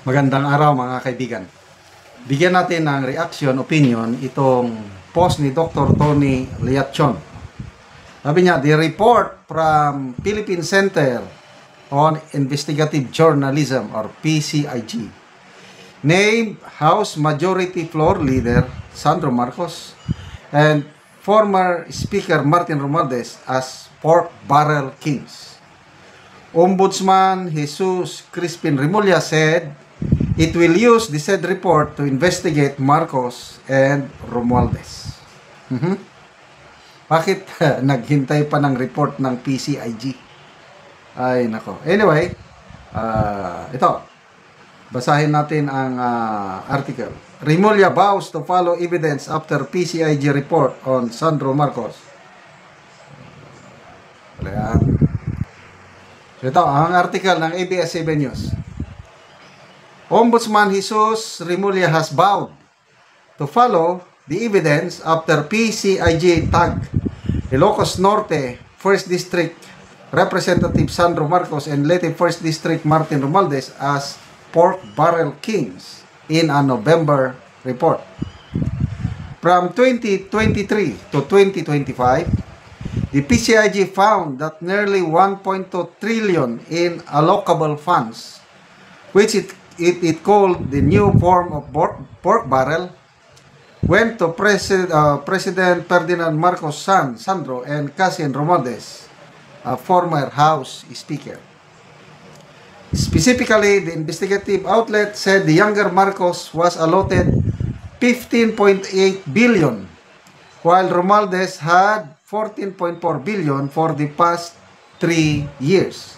Magandang araw mga kaibigan. Bigyan natin ng reaction, opinion itong post ni Dr. Tony Liachon. Sabi niya, the report from Philippine Center on Investigative Journalism or PCIJ named House Majority Floor Leader Sandro Marcos and former Speaker Martin Romualdez as pork barrel kings. Ombudsman Jesus Crispin Remulla said it will use the said report to investigate Marcos and Romualdez. Bakit naghintay pa ng report ng PCIJ? Ay nako. Anyway, ito. Basahin natin ang article. Remulla vows to follow evidence after PCIJ report on Sandro Marcos. Ito ang article ng ABS-CBN News. Ombudsman Jesus Remulla has vowed to follow the evidence after PCIJ tagged Ilocos Norte 1st District Representative Sandro Marcos and Leyte 1st District Martin Romualdez as pork barrel kings in a November report. From 2023 to 2025, the PCIJ found that nearly 1.2 trillion in allocable funds, which it called the new form of pork barrel, went to President Ferdinand Marcos' son, Sandro, and cousin Romualdez, a former House Speaker. Specifically, the investigative outlet said the younger Marcos was allotted 15.8 billion, while Romualdez had 14.4 billion for the past 3 years.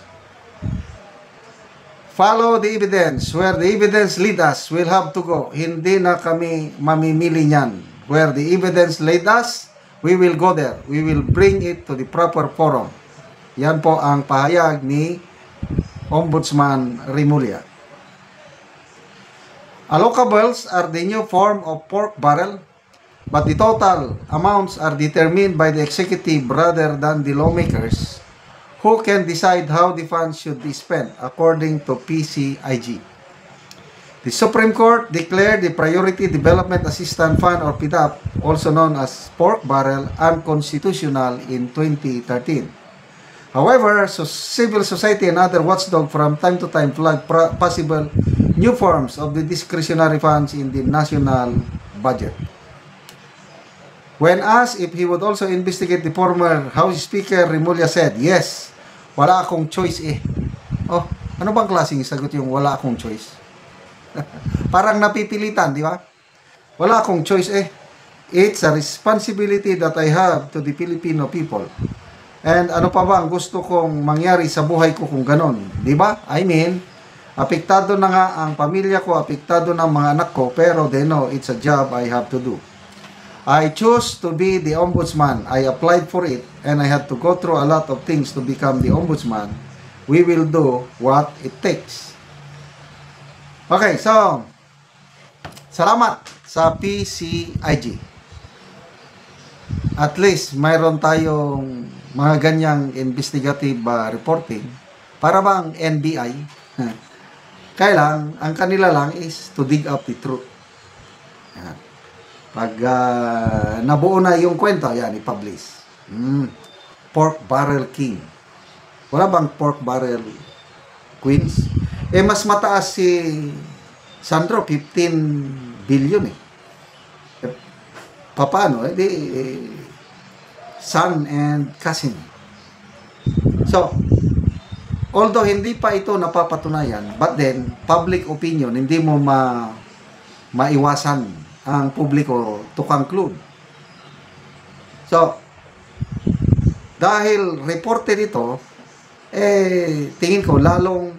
Follow the evidence. Where the evidence lead us, we'll have to go. Hindi na kami mamimili niyan. Where the evidence lead us, we will go there. We will bring it to the proper forum. Yan po ang pahayag ni Ombudsman Remulla. Allocables are the new form of pork barrel, but the total amounts are determined by the executive rather than the lawmakers, who can decide how the funds should be spent according to PCIJ. The Supreme Court declared the Priority Development Assistance Fund or PDAP, also known as pork barrel, unconstitutional in 2013. However, civil society and other watchdogs from time to time flag possible new forms of the discretionary funds in the national budget. When asked if he would also investigate the former House Speaker, Remulla said, yes, wala akong choice eh. Oh, ano bang klaseng sagot yung wala akong choice? Parang napipilitan, di ba? Wala akong choice eh. It's a responsibility that I have to the Filipino people. And ano pa ba ang gusto kong mangyari sa buhay ko kung ganon? Di ba? I mean, apektado na nga ang pamilya ko, apektado na ang mga anak ko, pero they know it's a job I have to do. I chose to be the ombudsman. I applied for it and I had to go through a lot of things to become the ombudsman. We will do what it takes. Okay, so salamat sa PCIJ. At least mayroon tayong mga ganyang investigative reporting para bang NBI. Kailang ang kanila lang is to dig up the truth. Yan. Pag nabuo na yung kwento, yan, i-publish. Pork barrel king. Wala bang pork barrel queens? Eh, mas mataas si Sandro, 15 billion eh. Paano? Son and cousin. So, although hindi pa ito napapatunayan, but then, public opinion, hindi mo maiwasan ang publiko to conclude. So, dahil reported ito, tingin ko lalong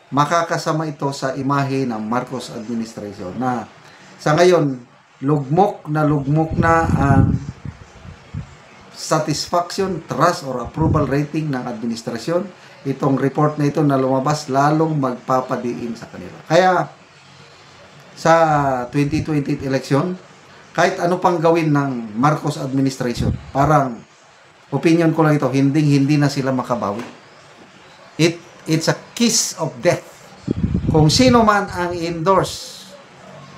makakasama ito sa imahe ng Marcos administration na sa ngayon, lugmok na ang satisfaction, trust, or approval rating ng administrasyon. Itong report na ito na lumabas, lalong magpapadiin sa kanila. Kaya, sa 2028 election, kahit ano pang gawin ng Marcos administration, parang, opinion ko lang ito, hindi na sila makabawi. It's a kiss of death kung sino man ang endorse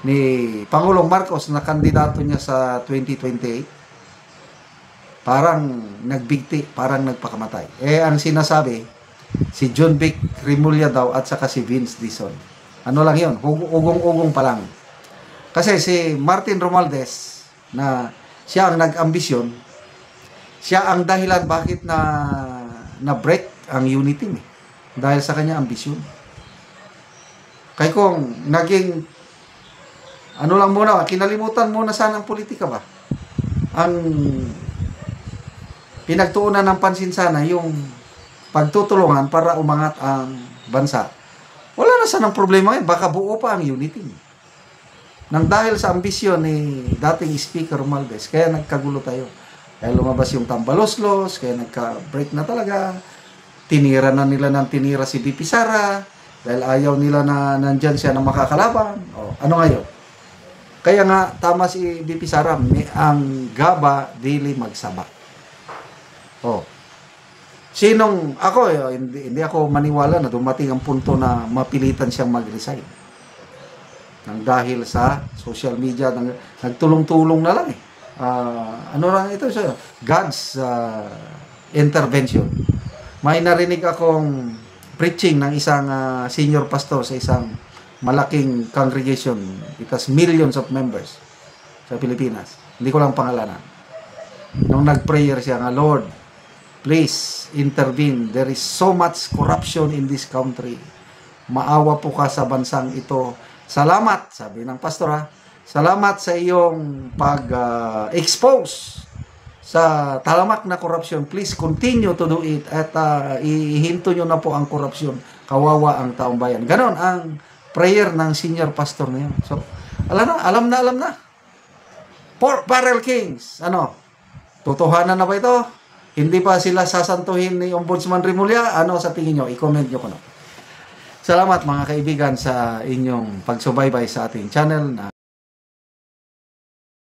ni Pangulong Marcos na kandidato niya sa 2028, parang nagbigti, parang nagpakamatay. Ang sinasabi, si John Vic Remulla daw at saka si Vince Dizon. Ano lang yun, ugong-ugong pa lang. Kasi si Martin Romualdez, na siya ang nag-ambisyon, siya ang dahilan bakit na-break ang unity eh. Dahil sa kanya ambisyon. Kaya kung naging, ano lang muna, kinalimutan muna sana ang politika ba? Ang pinagtuunan ng pansin sana yung pagtutulungan para umangat ang bansa. Wala na sanang problema ngayon, baka buo pa ang unity. Nang dahil sa ambisyon ni dating Speaker Romualdez, kaya nagkagulo tayo. Kaya lumabas yung tambaloslos, kaya nagka-break na talaga. Tinira na nila ng tinira si VP Sara, dahil ayaw nila na nandyan siya na makakalaban. Ano ngayon? Kaya nga, tama si VP Sara, ang gaba, dili magsaba. Sinong, ako, hindi ako maniwala na dumating ang punto na mapilitan siyang mag-resign. Nang dahil sa social media, nagtulong-tulong na lang eh. Ano lang ito siya? God's intervention. May narinig akong preaching ng isang senior pastor sa isang malaking congregation. It has millions of members sa Pilipinas. Hindi ko lang pangalanan. Nung nag-prayer siya nga, Lord, please intervene. There is so much corruption in this country. Maawa po ka sa bansang ito. Salamat, sabi ng pastor salamat sa iyong pag-expose sa talamak na corruption. Please continue to do it at ihinto nyo na po ang corruption. Kawawa ang taong bayan. Ganon ang prayer ng senior pastor na yun. So, alam na. Pork Barrel Kings. Totohanan na ba ito? Hindi pa sila sasantuhin ni Ombudsman Remulla? Ano sa tingin nyo? I-comment nyo ko. Salamat mga kaibigan sa inyong pagsubaybay sa ating channel na